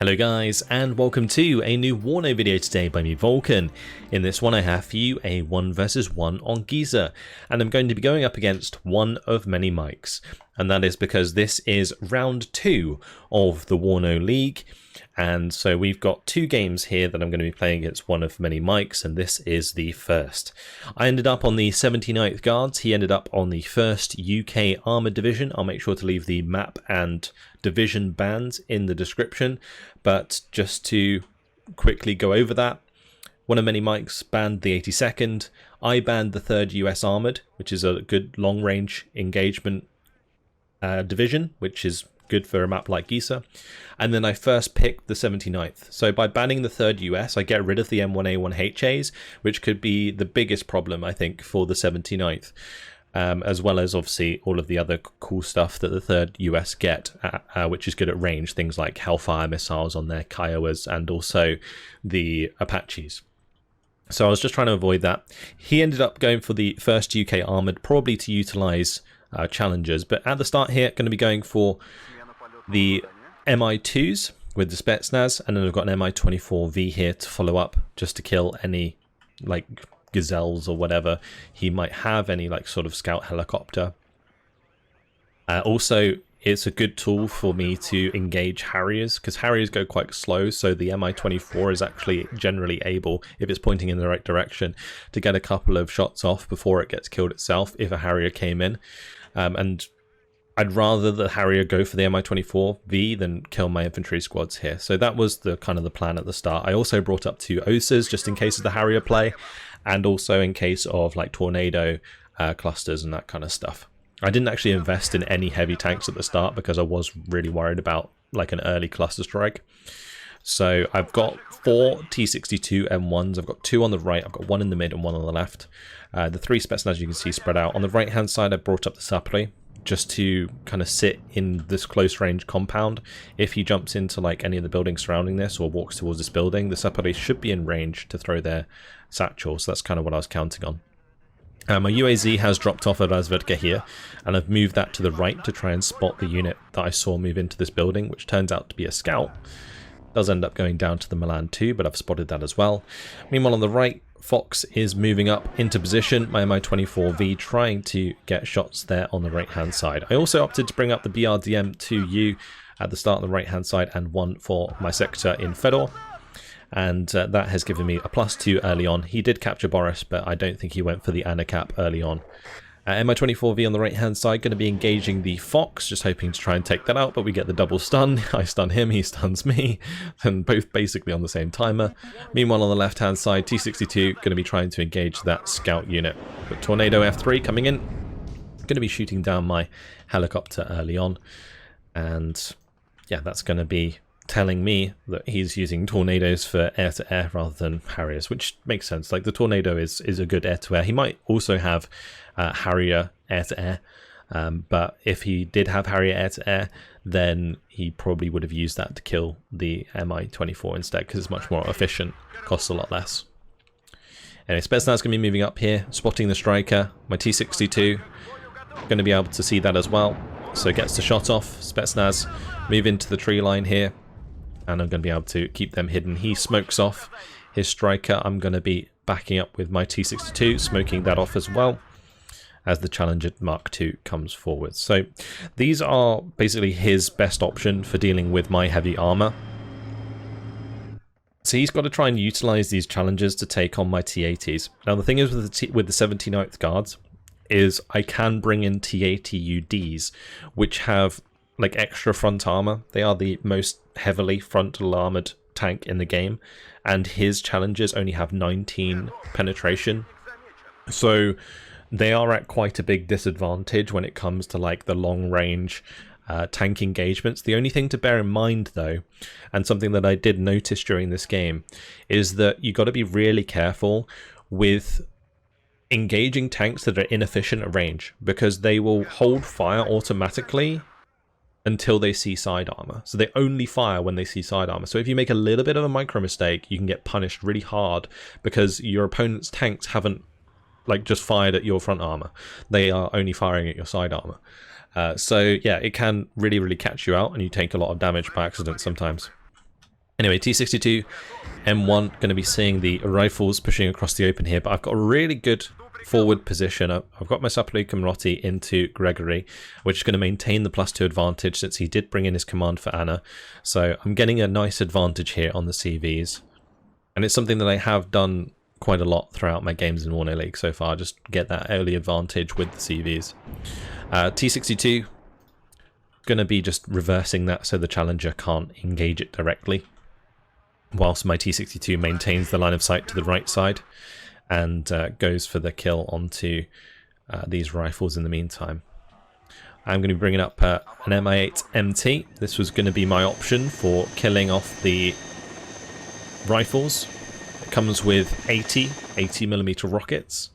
Hello guys, and welcome to a new WARNO video today by me, Vulcan. In this one I have for you a 1 versus 1 on Geisa, and I'm going to be going up against Oneofmanymikes, and that is because this is round 2 of the WARNO League, and so we've got 2 games here that I'm going to be playing against Oneofmanymikes, and this is the first. I ended up on the 79th Guards, he ended up on the 1st UK Armoured Division. I'll make sure to leave the map and division bands in the description, but just to quickly go over that, Oneofmanymikes banned the 82nd, I banned the 3rd US Armoured, which is a good long range engagement division, which is good for a map like Geisa, and then I first picked the 79th. So by banning the 3rd US, I get rid of the M1A1HAs, which could be the biggest problem I think for the 79th. As well as obviously all of the other cool stuff that the 3rd US get, which is good at range, things like Hellfire missiles on their Kiowas and also the Apaches. So I was just trying to avoid that. He ended up going for the 1st UK Armoured, probably to utilise challengers, but at the start here, going to be going for the Mi2s with the Spetsnaz, and then I've got an Mi-24V here to follow up, just to kill any, like, gazelles or whatever he might have, any like sort of scout helicopter. Also, it's a good tool for me to engage Harriers, because Harriers go quite slow, so the Mi-24 is actually generally able, if it's pointing in the right direction, to get a couple of shots off before it gets killed itself if a Harrier came in. And I'd rather the Harrier go for the Mi-24V than kill my infantry squads here. So that was the kind of the plan at the start. I also brought up 2 OSAs just in case of the Harrier play, and also in case of like tornado clusters and that kind of stuff. I didn't actually invest in any heavy tanks at the start because I was really worried about like an early cluster strike. So I've got 4 T62 M1s, I've got 2 on the right, I've got 1 in the mid and 1 on the left. The 3 Spetsnaz you can see spread out. On the right hand side I brought up the Sapri, just to kind of sit in this close range compound. If he jumps into like any of the buildings surrounding this or walks towards this building, the Sapri should be in range to throw their satchel, so that's kind of what I was counting on. My UAZ has dropped off at Razvedka here, and I've moved that to the right to try and spot the unit that I saw move into this building, which turns out to be a scout. Does end up going down to the Milan too, but I've spotted that as well. Meanwhile on the right, Fox is moving up into position, my Mi-24V trying to get shots there on the right hand side. I also opted to bring up the BRDM-2U at the start on the right hand side and 1 for my sector in Fedor, and that has given me a +2 early on. He did capture Boris, but I don't think he went for the Anacap early on. Mi-24V on the right hand side, going to be engaging the Fox, just hoping to try and take that out, but we get the double stun. I stun him, he stuns me, and both basically on the same timer. Meanwhile on the left hand side, T62 going to be trying to engage that scout unit. But Tornado F3 coming in, going to be shooting down my helicopter early on, and yeah, that's going to be telling me that he's using tornadoes for air-to-air rather than Harriers, which makes sense. Like, the Tornado is a good air-to-air. He might also have Harrier air-to-air, but if he did have Harrier air-to-air, then he probably would have used that to kill the Mi-24 instead, because it's much more efficient, costs a lot less. Anyway, Spetsnaz going to be moving up here, spotting the striker. My T62 going to be able to see that as well, so gets the shot off. Spetsnaz move into the tree line here, and I'm going to be able to keep them hidden. He smokes off his striker. I'm going to be backing up with my T62, smoking that off as well as the Challenger Mark II comes forward. So these are basically his best option for dealing with my heavy armor. So he's got to try and utilize these Challengers to take on my T80s. Now the thing is with the 79th Guards is I can bring in T80UDs, which have like extra front armor. They are the most heavily frontal armored tank in the game, and his Challengers only have 19 penetration, so they are at quite a big disadvantage when it comes to like the long range tank engagements. The only thing to bear in mind though, and something that I did notice during this game, is that you got to be really careful with engaging tanks that are inefficient at range, because they will hold fire automatically until they see side armor. So they only fire when they see side armor. So if you make a little bit of a micro mistake, you can get punished really hard, because your opponent's tanks haven't like just fired at your front armor. They are only firing at your side armor. So yeah, it can really catch you out, and you take a lot of damage by accident sometimes. Anyway, T62, M1, going to be seeing the rifles pushing across the open here, but I've got a really good forward position. I've got my Sapelu Kamrotti into Gregory, which is going to maintain the +2 advantage since he did bring in his command for Anna. So I'm getting a nice advantage here on the CVs. And it's something that I have done quite a lot throughout my games in Warno League so far, just get that early advantage with the CVs. T62, going to be just reversing that so the challenger can't engage it directly, whilst my T62 maintains the line of sight to the right side and goes for the kill onto these rifles in the meantime. I'm going to be bringing up an Mi-8 MT. This was going to be my option for killing off the rifles. It comes with 80mm rockets,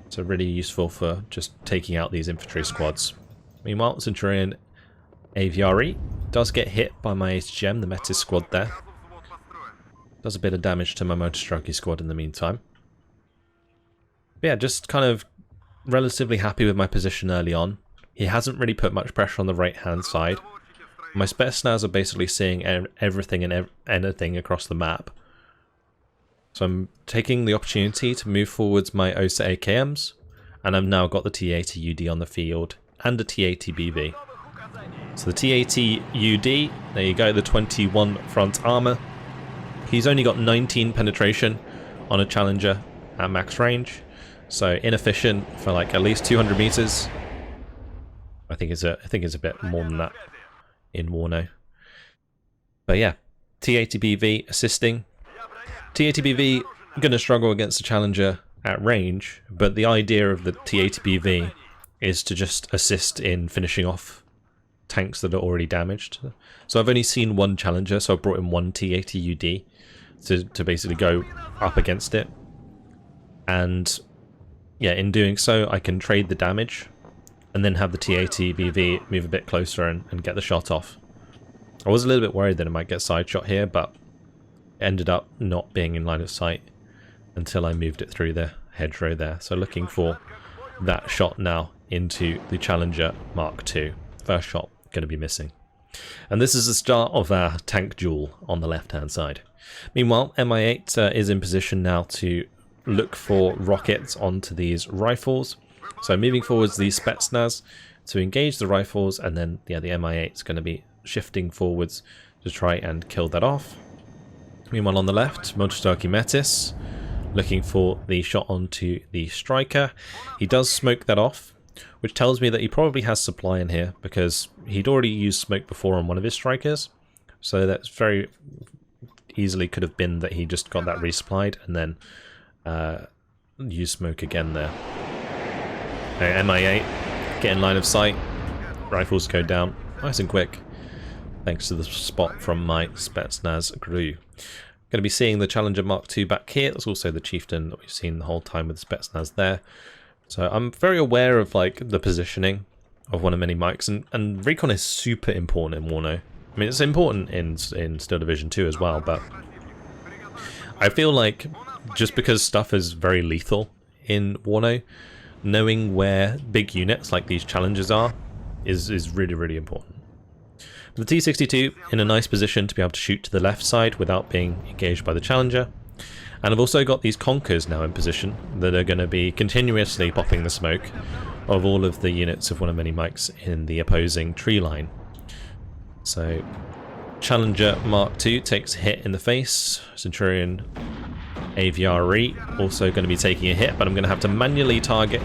so really useful for just taking out these infantry squads. Meanwhile, Centurion AVRE does get hit by my HGM, the Metis squad there. Does a bit of damage to my Motostraki squad in the meantime. But yeah, just kind of relatively happy with my position early on. He hasn't really put much pressure on the right hand side. My Spetsnaz are basically seeing everything and anything across the map. So I'm taking the opportunity to move forwards my OSA AKMs, and I've now got the T80 UD on the field and a T80 BV. So the T80 UD, there you go, the 21 front armor. He's only got 19 penetration on a challenger at max range, so inefficient for like at least 200 meters. I think it's a bit more than that in Warno. But yeah, T80BV assisting. T80BV gonna struggle against the challenger at range, but the idea of the T80BV is to just assist in finishing off tanks that are already damaged. So I've only seen one challenger, so I brought in one T80 UD to basically go up against it. And yeah, in doing so, I can trade the damage and then have the T80 BV move a bit closer and get the shot off. I was a little bit worried that it might get side shot here, but it ended up not being in line of sight until I moved it through the hedgerow there. So looking for that shot now into the Challenger Mark II. First shot going to be missing. And this is the start of our tank duel on the left hand side. Meanwhile, Mi-8 is in position now to look for rockets onto these rifles. So moving forwards the Spetsnaz to engage the rifles, and then yeah, the Mi-8 is going to be shifting forwards to try and kill that off. Meanwhile on the left, Motostraki Metis looking for the shot onto the striker. He does smoke that off, which tells me that he probably has supply in here because he'd already used smoke before on one of his strikers. So that's very easily could have been that he just got that resupplied and then used smoke again there. Okay, Mi-8 get in line of sight. Rifles go down nice and quick thanks to the spot from my Spetsnaz crew. Going to be seeing the Challenger Mark II back here. There's also the Chieftain that we've seen the whole time with the Spetsnaz there. So I'm very aware of like the positioning of Oneofmanymikes, and recon is super important in Warno. I mean, it's important in Steel Division 2 as well, but I feel like just because stuff is very lethal in Warno, knowing where big units like these challengers are is really, really important. The T62 in a nice position to be able to shoot to the left side without being engaged by the challenger. And I've also got these Conkers now in position that are going to be continuously popping the smoke of all of the units of Oneofmanymikes in the opposing tree line. So Challenger Mark II takes a hit in the face. Centurion AVRE also going to be taking a hit, but I'm going to have to manually target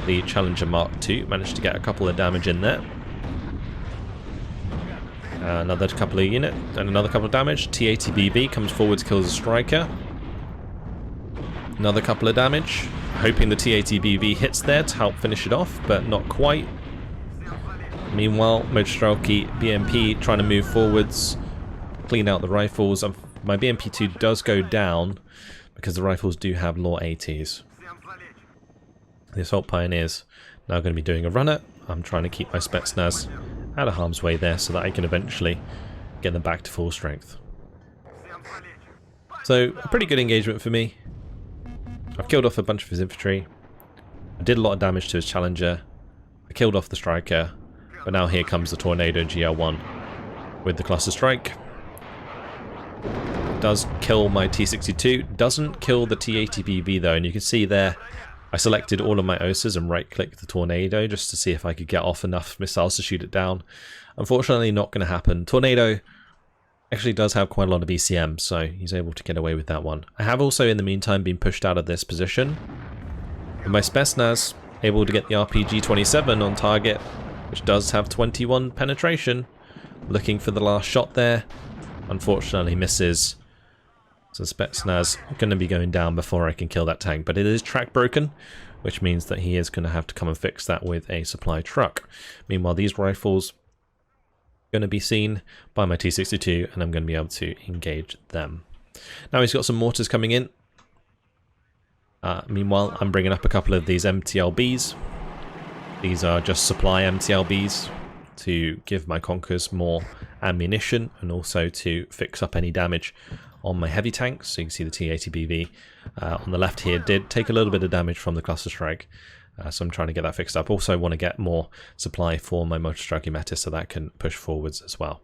the Challenger Mark II. Managed to get a couple of damage in there. Another couple of unit and another couple of damage. T80BV comes forward, kills a striker. Another couple of damage. Hoping the T80BV hits there to help finish it off, but not quite. Meanwhile, Motostraki BMP trying to move forwards, clean out the rifles. My BMP2 does go down because the rifles do have law ATs. The Assault Pioneers now going to be doing a runner. I'm trying to keep my Spetsnaz out of harm's way there so that I can eventually get them back to full strength. So, a pretty good engagement for me. I've killed off a bunch of his infantry. I did a lot of damage to his challenger. I killed off the striker. But now here comes the Tornado GL1 with the cluster strike. does kill my T-62. Doesn't kill the T-80BV though, and you can see there I selected all of my OSAs and right-clicked the Tornado just to see if I could get off enough missiles to shoot it down. Unfortunately, not going to happen. Tornado actually does have quite a lot of ECM, so he's able to get away with that one. I have also, in the meantime, been pushed out of this position. And my Spetsnaz able to get the RPG-27 on target, which does have 21 penetration. Looking for the last shot there. Unfortunately, misses. So Spetsnaz going to be going down before I can kill that tank, but it is track broken, which means that he is going to have to come and fix that with a supply truck. Meanwhile, these rifles are going to be seen by my T-62, and I'm going to be able to engage them. Now he's got some mortars coming in. Meanwhile, I'm bringing up a couple of these MTLBs. These are just supply MTLBs to give my Conkers more ammunition and also to fix up any damage on my heavy tanks. So you can see the T-80BV on the left here did take a little bit of damage from the cluster strike, so I'm trying to get that fixed up. Also want to get more supply for my motor strike Metis so that can push forwards as well.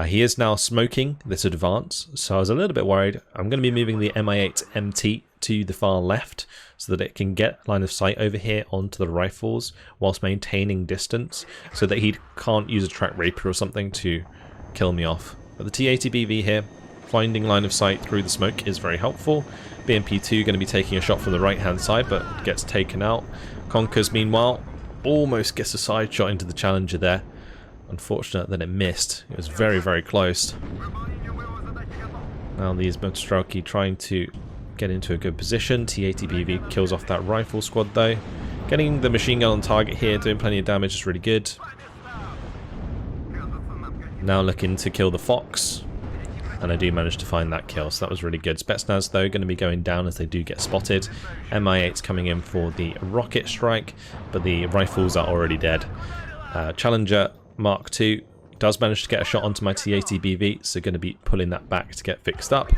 He is now smoking this advance, so I was a little bit worried. I'm going to be moving the Mi-8 MT to the far left so that it can get line of sight over here onto the rifles whilst maintaining distance so that he can't use a track rapier or something to kill me off. But the T-80BV here, finding line of sight through the smoke is very helpful. BMP-2 going to be taking a shot from the right hand side but gets taken out. Conkers meanwhile almost gets a side shot into the Challenger there. Unfortunate that it missed. It was very, very close. Now these Motostrelki trying to get into a good position. T-80BV kills off that rifle squad though. Getting the machine gun on target here, doing plenty of damage is really good. Now looking to kill the Fox. And I do manage to find that kill, so that was really good. Spetsnaz though going to be going down as they do get spotted. Mi-8's coming in for the rocket strike, but the rifles are already dead. Challenger Mark II does manage to get a shot onto my T-80BV, so going to be pulling that back to get fixed up.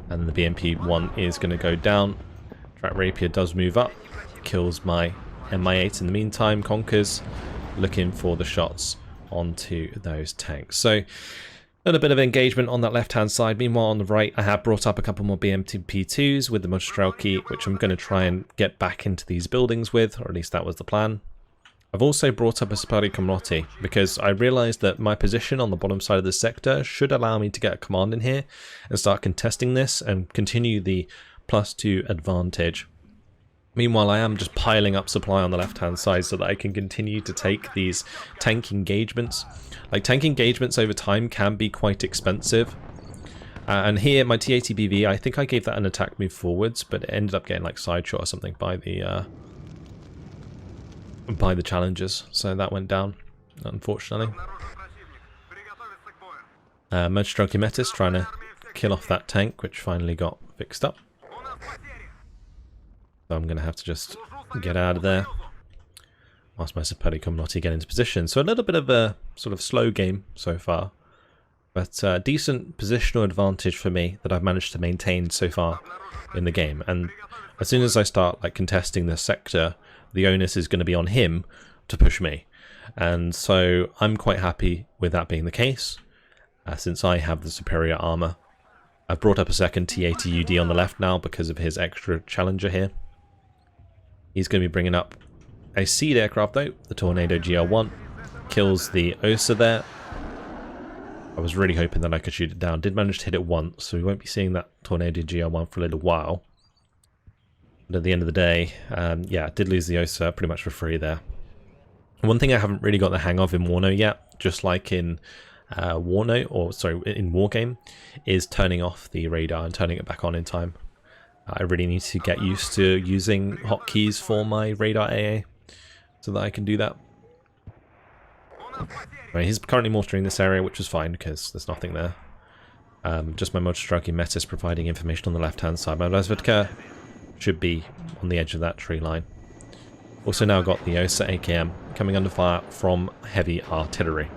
And the BMP-1 is going to go down. Track Rapier does move up, kills my Mi-8 in the meantime. Conkers looking for the shots onto those tanks. So a little bit of engagement on that left hand side. Meanwhile on the right I have brought up a couple more BMP-2s with the Motostrelki, which I'm going to try and get back into these buildings with, or at least that was the plan. I've also brought up a Spari Komroti because I realised that my position on the bottom side of the sector should allow me to get a command in here and start contesting this and continue the +2 advantage. Meanwhile, I am just piling up supply on the left-hand side so that I can continue to take these tank engagements. Like, tank engagements over time can be quite expensive. And here, my T-80BV, I think I gave that an attack move forwards, but it ended up getting like side shot or something by the Challengers, so that went down, unfortunately. Motostrelki Metis trying to kill off that tank, which finally got fixed up. So I'm going to have to just get out of there whilst my Saperi Komroti get into position. So a little bit of a sort of slow game so far, but decent positional advantage for me that I've managed to maintain so far in the game. And as soon as I start like contesting this sector, the onus is going to be on him to push me. And so I'm quite happy with that being the case, since I have the superior armour. I've brought up a second T-80UD on the left now because of his extra Challenger here. He's going to be bringing up a seed aircraft though, the Tornado GL1. Kills the OSA there. I was really hoping that I could shoot it down. Did manage to hit it once, so we won't be seeing that Tornado GL1 for a little while. But at the end of the day, yeah, did lose the OSA pretty much for free there. One thing I haven't really got the hang of in WARNO yet, just like in WARNO, or sorry, in Wargame, is turning off the radar and turning it back on in time. I really need to get used to using hotkeys for my radar AA so that I can do that. Right, he's currently mortaring this area, which is fine because there's nothing there. Just my Motostrelki Metis providing information on the left-hand side. My Razvedka should be on the edge of that tree line. Also now got the OSA AKM coming under fire from heavy artillery.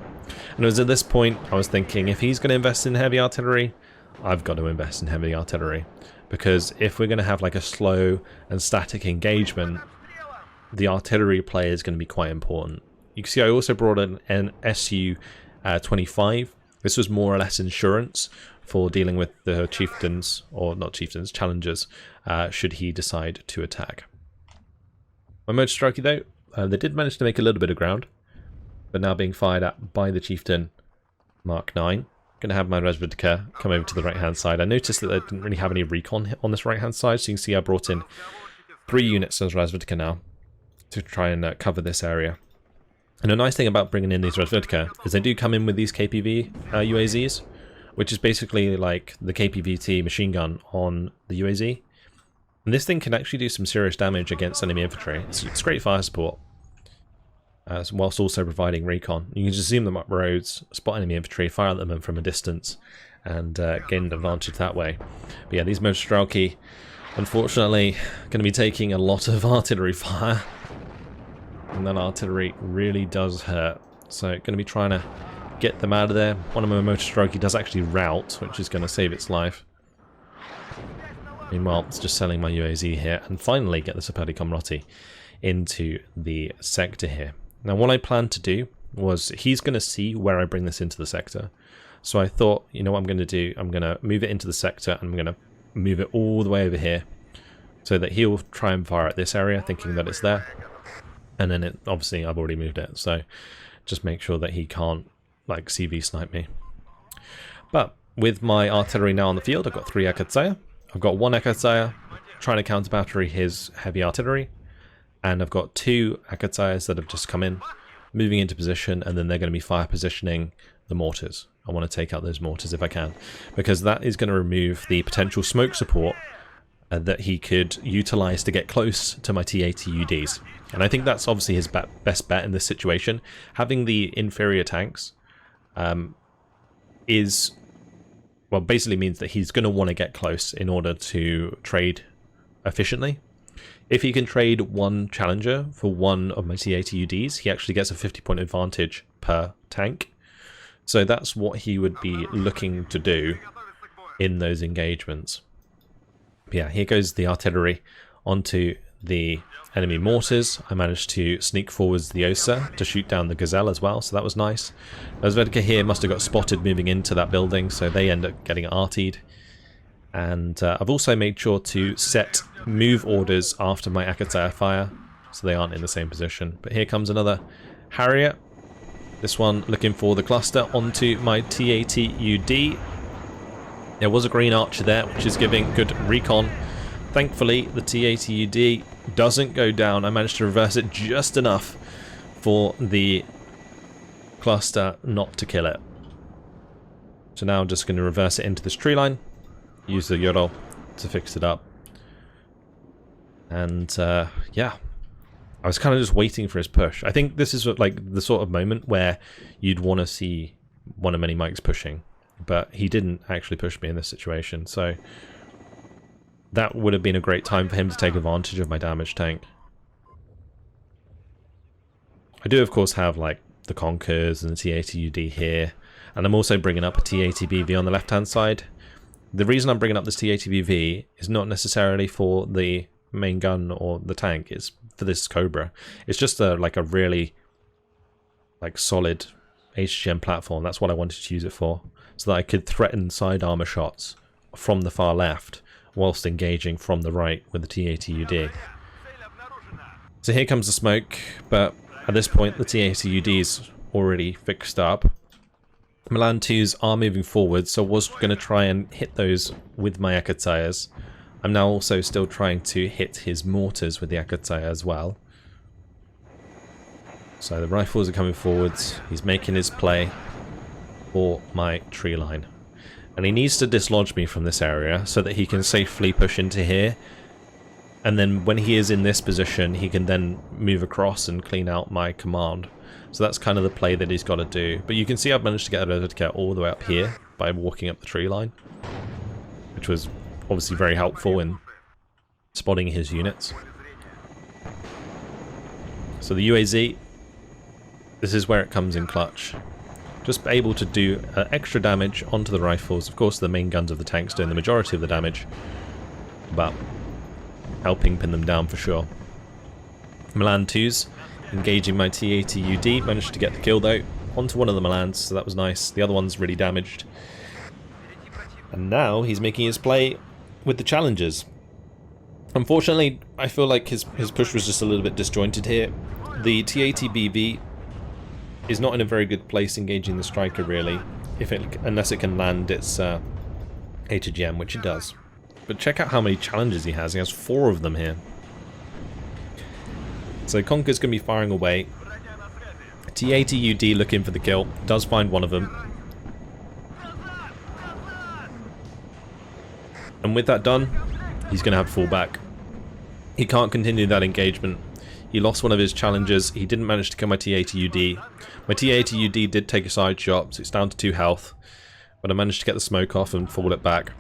And it was at this point I was thinking, if he's going to invest in heavy artillery, I've got to invest in heavy artillery. Because if we're going to have like a slow and static engagement, the artillery play is going to be quite important. You can see I also brought in an Su-25. This was more or less insurance for dealing with the chieftains, or not chieftains, challengers, should he decide to attack. My motor strikey though, they did manage to make a little bit of ground, but now being fired at by the chieftain Mark 9. Going to have my Resvedka come over to the right hand side. I noticed that I didn't really have any recon on this right hand side, so you can see I brought in 3 units as Resvedka now to try and cover this area. And a nice thing about bringing in these Resvedka is they do come in with these KPV UAZs, which is basically like the KPVT machine gun on the UAZ. And this thing can actually do some serious damage against enemy infantry. It's great fire support, whilst also providing recon. You can just zoom them up roads, spot enemy infantry, fire at them from a distance, and gain an advantage that way. But yeah, these Motorstrelki, unfortunately, going to be taking a lot of artillery fire. And that artillery really does hurt. So going to be trying to get them out of there. One of my Motorstrelki does actually rout, which is going to save its life. Meanwhile, it's just selling my UAZ here, and finally get the Sapadi Komroti into the sector here. Now what I planned to do was, he's going to see where I bring this into the sector. So I thought, you know what I'm going to do? I'm going to move it into the sector, and I'm going to move it all the way over here, so that he'll try and fire at this area, thinking that it's there. And then it, obviously I've already moved it, so just make sure that he can't like CV snipe me. But with my artillery now on the field, I've got 3 Akatsaya. I've got 1 Akatsaya trying to counter battery his heavy artillery. And I've got 2 Akatsayas that have just come in, moving into position, and then they're going to be fire positioning the mortars. I want to take out those mortars if I can, because that is going to remove the potential smoke support that he could utilize to get close to my T-80UDs. And I think that's obviously his best bet in this situation. Having the inferior tanks basically means that he's going to want to get close in order to trade efficiently. If he can trade 1 challenger for 1 of my T-80UDs, he actually gets a 50-point advantage per tank. So that's what he would be looking to do in those engagements. But yeah, here goes the artillery onto the enemy mortars. I managed to sneak forwards the Osa to shoot down the Gazelle as well, so that was nice. Resvedka here must have got spotted moving into that building, so they end up getting artied. And I've also made sure to set move orders after my Akatsaya fire, so they aren't in the same position. But here comes another Harrier. This one looking for the cluster onto my T-80UD. There was a green archer there, which is giving good recon. Thankfully, the T-80UD doesn't go down. I managed to reverse it just enough for the cluster not to kill it. So now I'm just going to reverse it into this tree line. Use the Yorol to fix it up. And yeah, I was kind of just waiting for his push. I think this is like the sort of moment where you'd want to see WARNO pushing. But he didn't actually push me in this situation, so that would have been a great time for him to take advantage of my damaged tank. I do of course have like the Conkers and the T-80UD here, and I'm also bringing up a T-80BV on the left hand side. The reason I'm bringing up this T-80BV is not necessarily for the main gun or the tank, it's for this Cobra. It's just like a really like solid HGM platform. That's what I wanted to use it for, so that I could threaten side armor shots from the far left whilst engaging from the right with the T-80UD. So here comes the smoke, but at this point the T-80UD is already fixed up. Milan 2s are moving forward, so I was going to try and hit those with my Akatsayas. I'm now also still trying to hit his mortars with the Akatsaya as well. So the rifles are coming forwards, he's making his play for my tree line. And he needs to dislodge me from this area so that he can safely push into here. And then when he is in this position, he can then move across and clean out my command. So that's kind of the play that he's got to do. But you can see I've managed to get Redicate all the way up here by walking up the tree line, which was obviously very helpful in spotting his units. So the UAZ, this is where it comes in clutch. Just able to do extra damage onto the rifles. Of course, the main guns of the tanks doing the majority of the damage, but helping pin them down for sure. Milan 2s engaging my T-80UD, managed to get the kill though onto one of the Milans, so that was nice. The other one's really damaged. And now he's making his play with the challengers. Unfortunately, I feel like his push was just a little bit disjointed here. The T-80BV is not in a very good place engaging the striker, really, unless it can land its ATGM, which it does. But check out how many challenges he has. He has 4 of them here. So Conker's going to be firing away. T-80UD looking for the kill. Does find one of them. And with that done, he's going to have to fall back. He can't continue that engagement. He lost one of his challengers. He didn't manage to kill my T-80UD. My T-80UD did take a side shot, so it's down to 2 health. But I managed to get the smoke off and fall it back.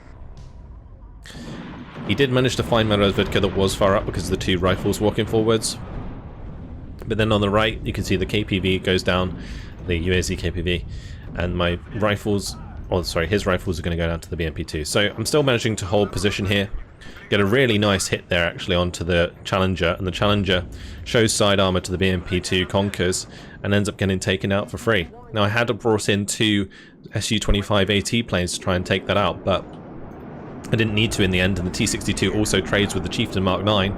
He did manage to find my Rozvedka that was far up because of the 2 rifles walking forwards. But then on the right, you can see the KPV goes down, the UAZ KPV, and my rifles, oh sorry, his rifles are going to go down to the BMP2. So I'm still managing to hold position here. Get a really nice hit there actually onto the Challenger, and the Challenger shows side armor to the BMP2, conquers, and ends up getting taken out for free. Now I had brought in 2 Su-25 AT planes to try and take that out, but I didn't need to in the end, and the T-62 also trades with the Chieftain Mark 9.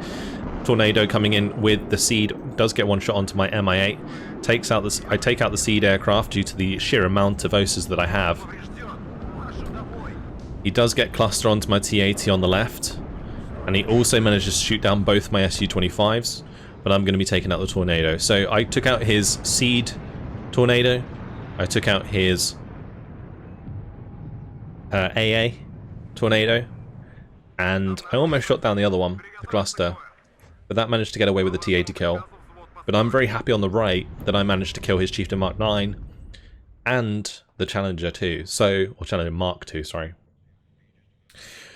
Tornado coming in with the Seed does get one shot onto my Mi-8. I take out the Seed aircraft due to the sheer amount of OSAs that I have. He does get cluster onto my T-80 on the left, and he also manages to shoot down both my Su-25s, but I'm going to be taking out the Tornado. So I took out his Seed Tornado, I took out his AA Tornado, and I almost shot down the other one, the cluster, but that managed to get away with the T-80 kill. But I'm very happy on the right that I managed to kill his Chieftain Mark 9 and the Challenger 2, or Challenger Mark 2, sorry.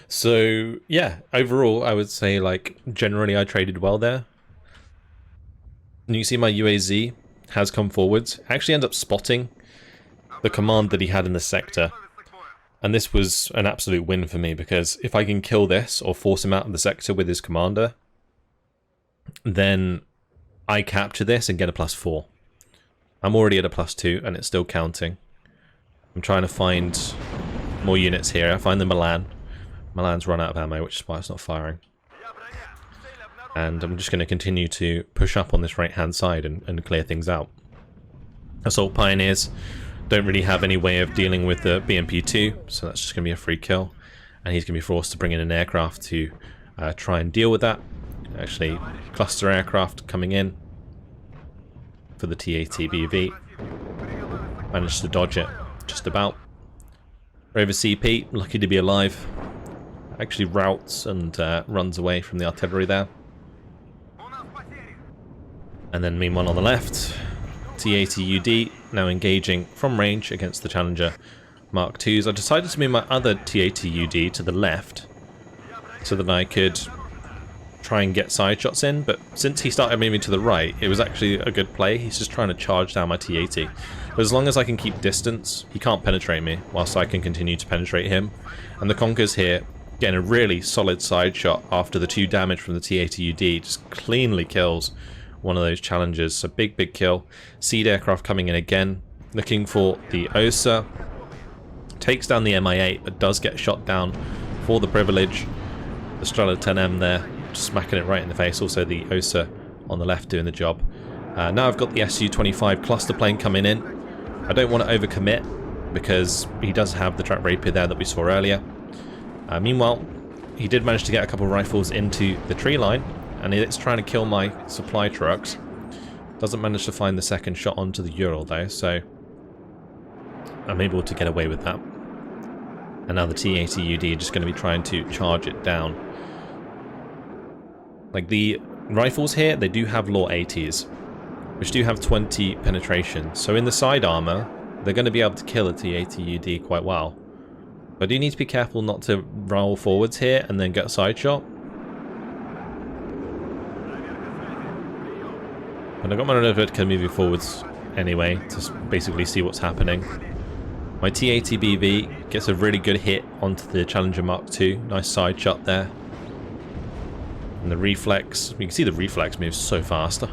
So yeah, overall I would say like generally I traded well there. And you can see my UAZ has come forwards. I actually end up spotting the command that he had in the sector. And this was an absolute win for me, because if I can kill this or force him out of the sector with his commander, then I capture this and get a +4. I'm already at a +2 and it's still counting. I'm trying to find more units here. I find the Milan. Milan's run out of ammo, which is why it's not firing. And I'm just going to continue to push up on this right hand side and clear things out. Assault Pioneers don't really have any way of dealing with the BMP2, so that's just going to be a free kill. And he's going to be forced to bring in an aircraft to try and deal with that. Actually, cluster aircraft coming in for the T-80BV. Managed to dodge it just about. Rover CP, lucky to be alive. Actually routes and runs away from the artillery there. And then meanwhile on the left, T-80UD now engaging from range against the Challenger Mark IIs. I decided to move my other T-80UD to the left so that I could try and get side shots in, but since he started moving to the right, it was actually a good play. He's just trying to charge down my T-80. But as long as I can keep distance, he can't penetrate me, whilst I can continue to penetrate him. And the Conkers here, getting a really solid side shot after the 2 damage from the T-80UD, just cleanly kills one of those Challengers. So big kill. Seed aircraft coming in again, looking for the OSA. Takes down the Mi-8, but does get shot down for the privilege. The Strela 10M there, just smacking it right in the face. Also the OSA on the left doing the job. Now I've got the Su-25 cluster plane coming in. I don't want to overcommit because he does have the track rapier there that we saw earlier. Meanwhile, he did manage to get a couple of rifles into the tree line, and it's trying to kill my supply trucks. Doesn't manage to find the second shot onto the Ural though, so I'm able to get away with that. And now the T-80UD just going to be trying to charge it down. Like the rifles here, they do have law 80s, which do have 20 penetration. So in the side armor, they're going to be able to kill a T-80UD quite well. But I do need to be careful not to roll forwards here and then get a side shot. And I got my Rozvedka moving forwards anyway to basically see what's happening. My T-80BV gets a really good hit onto the Challenger Mark II. Nice side shot there. And the reflex, you can see the reflex moves so fast.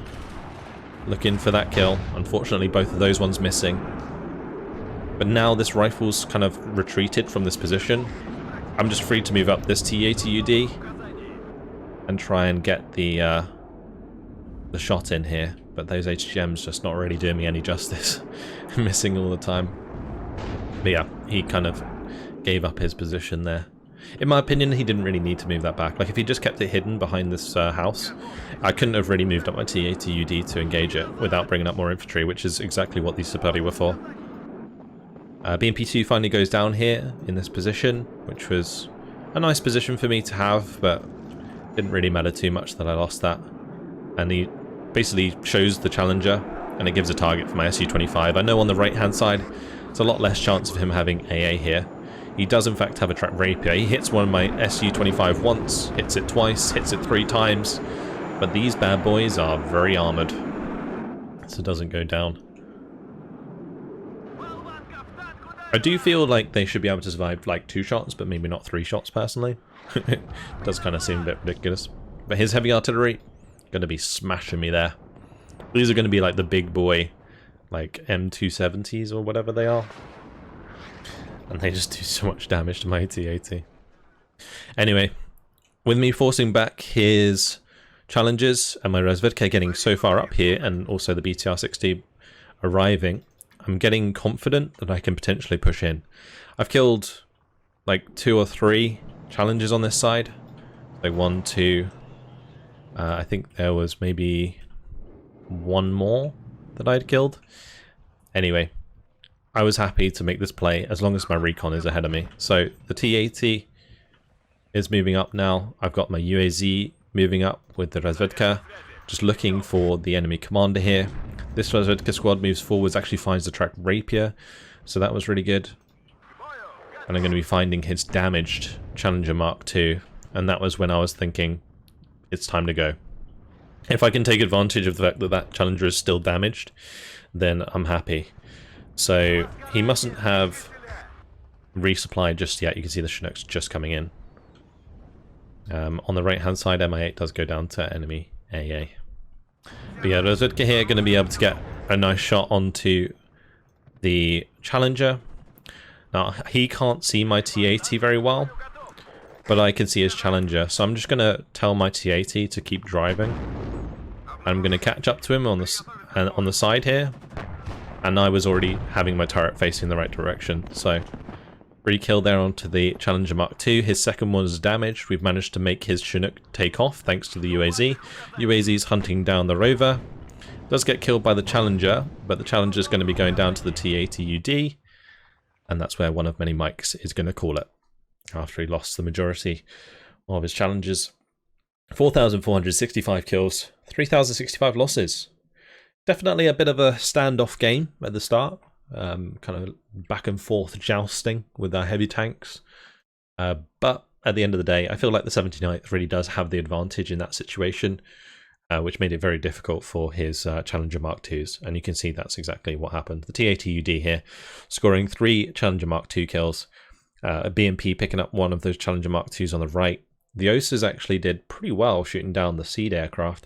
Looking for that kill. Unfortunately, both of those ones missing. But now this rifle's kind of retreated from this position. I'm just free to move up this T80UD and try and get the shot in here. But those HGMs just not really doing me any justice. Missing all the time. But yeah, he kind of gave up his position there. In my opinion, he didn't really need to move that back. Like, if he just kept it hidden behind this house, I couldn't have really moved up my T80UD to engage it without bringing up more infantry, which is exactly what these Sapari were for. BMP2 finally goes down here in this position, which was a nice position for me to have, but didn't really matter too much that I lost that. And he basically shows the Challenger, and it gives a target for my Su-25. I know on the right-hand side, it's a lot less chance of him having AA here. He does in fact have a track rapier. He hits one of my Su-25 once, hits it twice, hits it 3 times, but these bad boys are very armoured, so it doesn't go down. I do feel like they should be able to survive like 2 shots, but maybe not 3 shots personally. It does kind of seem a bit ridiculous. But his heavy artillery, going to be smashing me there. These are going to be like the big boy, like M270s or whatever they are. And they just do so much damage to my T80. Anyway, with me forcing back his challenges and my Razvedka getting so far up here, and also the BTR-60 arriving, I'm getting confident that I can potentially push in. I've killed like 2 or 3 challenges on this side. Like 1, 2. I think there was maybe 1 more that I'd killed. Anyway, I was happy to make this play as long as my recon is ahead of me. So the T80 is moving up now. I've got my UAZ moving up with the Razvedka, just looking for the enemy commander here. This Razvedka squad moves forwards, actually finds the track rapier, so that was really good. And I'm going to be finding his damaged Challenger Mark II, and that was when I was thinking, it's time to go. If I can take advantage of the fact that that Challenger is still damaged, then I'm happy. So he mustn't have resupplied just yet. You can see the Chinooks just coming in. On the right hand side, MI8 does go down to enemy AA. But yeah, Razvedka here going to be able to get a nice shot onto the Challenger. Now, he can't see my T80 very well, but I can see his Challenger. So I'm just going to tell my T80 to keep driving. I'm going to catch up to him on the side here. And I was already having my turret facing the right direction. So, free kill there onto the Challenger Mark II. His second one is damaged. We've managed to make his Chinook take off thanks to the UAZ. UAZ's hunting down the rover. Does get killed by the Challenger, but the Challenger is going to be going down to the T80UD. And that's where Oneofmanymikes is going to call it. After he lost the majority of his challenges. 4,465 kills, 3,065 losses. Definitely a bit of a standoff game at the start. Kind of back and forth jousting with our heavy tanks. But at the end of the day, I feel like the 79th really does have the advantage in that situation, which made it very difficult for his Challenger Mark IIs. And you can see that's exactly what happened. The T80UD here, scoring 3 Challenger Mark II kills. A BMP picking up one of those Challenger Mark IIs on the right. The OSAs actually did pretty well shooting down the Seed aircraft.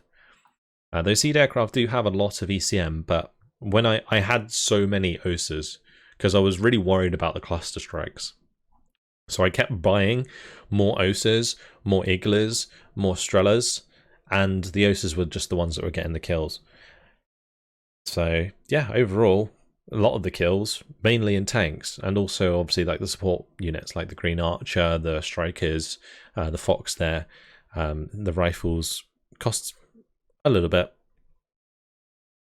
Those Seed aircraft do have a lot of ECM, but when I had so many OSAs, because I was really worried about the cluster strikes. So I kept buying more OSAs, more Iglas, more Strellas, and the OSAs were just the ones that were getting the kills. So yeah, overall, a lot of the kills, mainly in tanks, and also obviously like the support units like the Green Archer, the Strikers, the Fox there, the rifles costs a little bit,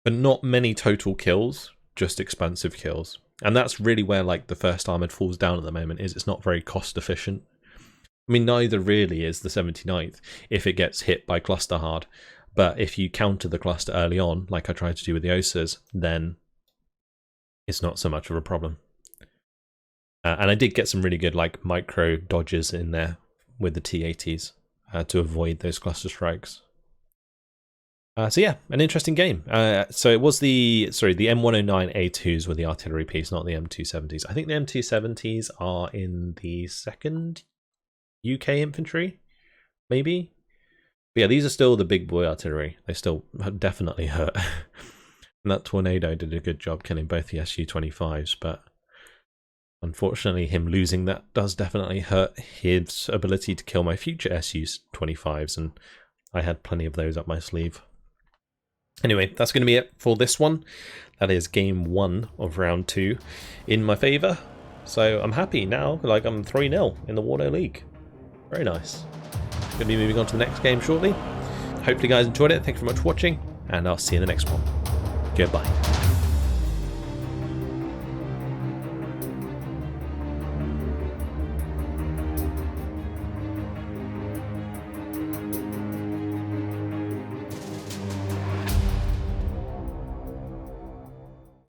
but not many total kills, just expensive kills. And that's really where like the first armoured falls down at the moment, is it's not very cost efficient. I mean, neither really is the 79th if it gets hit by cluster hard, but if you counter the cluster early on, like I tried to do with the OSAs, then it's not so much of a problem. And I did get some really good like micro dodges in there with the T80s to avoid those cluster strikes. So yeah, an interesting game. So it was the M109A2s were the artillery piece, not the M270s. I think the M270s are in the 2nd UK infantry, maybe. But yeah, these are still the big boy artillery. They still definitely hurt. And that Tornado did a good job killing both the Su-25s, but Unfortunately, him losing that does definitely hurt his ability to kill my future SU-25s, and I had plenty of those up my sleeve. Anyway, that's going to be it for this one. That is game 1 of round 2 in my favour. So I'm happy now, like I'm 3-0 in the WARNO League. Very nice. Going to be moving on to the next game shortly. Hopefully you guys enjoyed it. Thank you very much for watching, and I'll see you in the next one. Goodbye.